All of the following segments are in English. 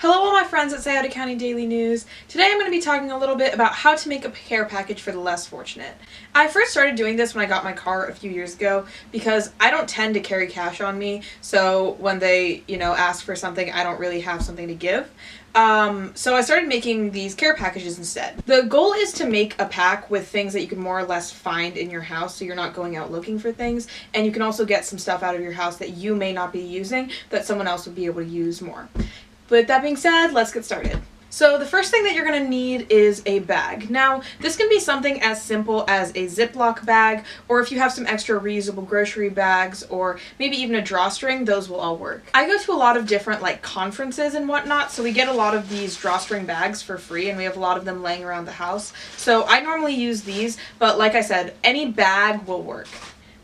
Hello all my friends at Scioto County Daily News. Today I'm going to be talking a little bit about how to make a care package for the less fortunate. I first started doing this when I got my car a few years ago because I don't tend to carry cash on me, so when they, ask for something, I don't really have something to give. So I started making these care packages instead. The goal is to make a pack with things that you can more or less find in your house so you're not going out looking for things, and you can also get some stuff out of your house that you may not be using that someone else would be able to use more. With that being said, let's get started. So the first thing that you're going to need is a bag. Now, this can be something as simple as a Ziploc bag, or if you have some extra reusable grocery bags, or maybe even a drawstring, those will all work. I go to a lot of different conferences and whatnot, so we get a lot of these drawstring bags for free, and we have a lot of them laying around the house. So I normally use these, but like I said, any bag will work.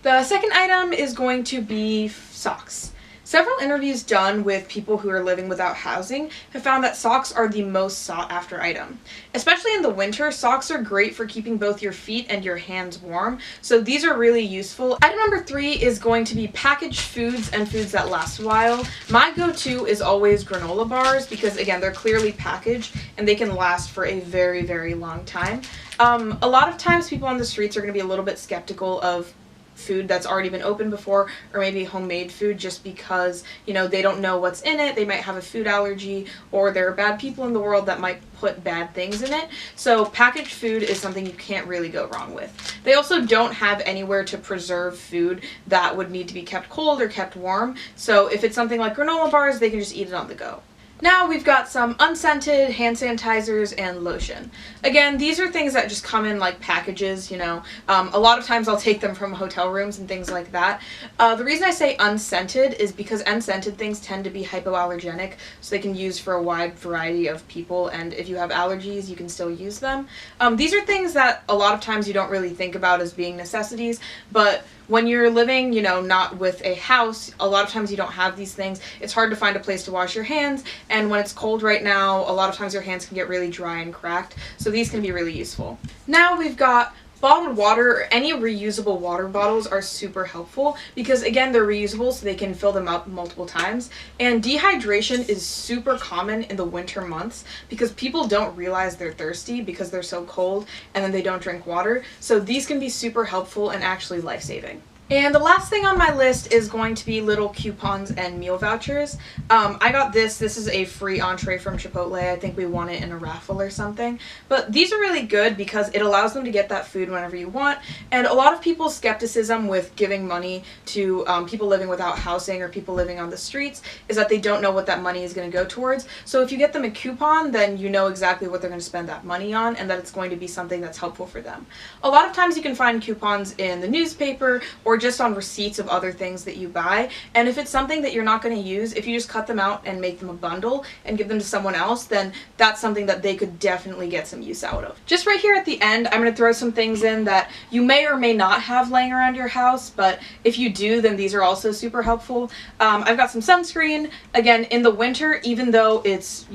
The second item is going to be socks. Several interviews done with people who are living without housing have found that socks are the most sought after item. Especially in the winter, socks are great for keeping both your feet and your hands warm, so these are really useful. Item number 3 is going to be packaged foods and foods that last a while. My go-to is always granola bars because, again, they're clearly packaged and they can last for a very, very long time. A lot of times people on the streets are going to be a little bit skeptical of food that's already been opened before, or maybe homemade food, just because they don't know what's in it. They might have a food allergy, or there are bad people in the world that might put bad things in it. So packaged food is something you can't really go wrong with. They also don't have anywhere to preserve food that would need to be kept cold or kept warm, so if it's something like granola bars, they can just eat it on the go. Now we've got some unscented hand sanitizers and lotion. Again, these are things that just come in packages, a lot of times I'll take them from hotel rooms and things like that. The reason I say unscented is because unscented things tend to be hypoallergenic, so they can use for a wide variety of people, and if you have allergies, you can still use them. These are things that a lot of times you don't really think about as being necessities, but when you're living, not with a house, a lot of times you don't have these things. It's hard to find a place to wash your hands, and when it's cold right now, a lot of times your hands can get really dry and cracked, so these can be really useful. Now we've got bottled water, or any reusable water bottles are super helpful because, again, they're reusable, so they can fill them up multiple times. And dehydration is super common in the winter months because people don't realize they're thirsty because they're so cold, and then they don't drink water. So these can be super helpful and actually life-saving. And the last thing on my list is going to be little coupons and meal vouchers. I got this. This is a free entree from Chipotle. I think we won it in a raffle or something. But these are really good because it allows them to get that food whenever you want. And a lot of people's skepticism with giving money to people living without housing or people living on the streets is that they don't know what that money is going to go towards. So if you get them a coupon, then you know exactly what they're going to spend that money on and that it's going to be something that's helpful for them. A lot of times you can find coupons in the newspaper or just on receipts of other things that you buy, and if it's something that you're not going to use, if you just cut them out and make them a bundle and give them to someone else, then that's something that they could definitely get some use out of. Just right here at the end, I'm going to throw some things in that you may or may not have laying around your house, but if you do, then these are also super helpful. I've got some sunscreen. Again, in the winter, even though it's,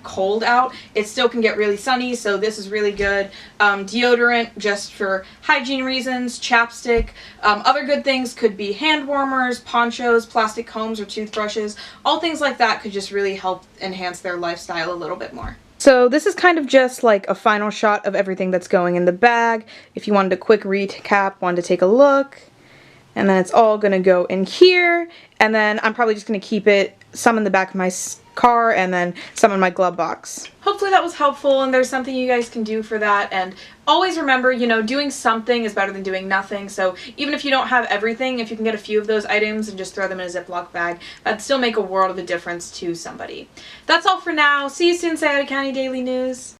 cold out, it still can get really sunny, so this is really good. Deodorant just for hygiene reasons, chapstick. Other good things could be hand warmers, ponchos, plastic combs or toothbrushes. All things like that could just really help enhance their lifestyle a little bit more. So this is kind of just like a final shot of everything that's going in the bag. If you wanted a quick recap, wanted to take a look. And then it's all going to go in here, and then I'm probably just going to keep some in the back of my car and then some in my glove box. Hopefully that was helpful and there's something you guys can do for that, and always remember, doing something is better than doing nothing, so even if you don't have everything, if you can get a few of those items and just throw them in a Ziploc bag, that'd still make a world of a difference to somebody. That's all for now. See you soon, Scioto County Daily News.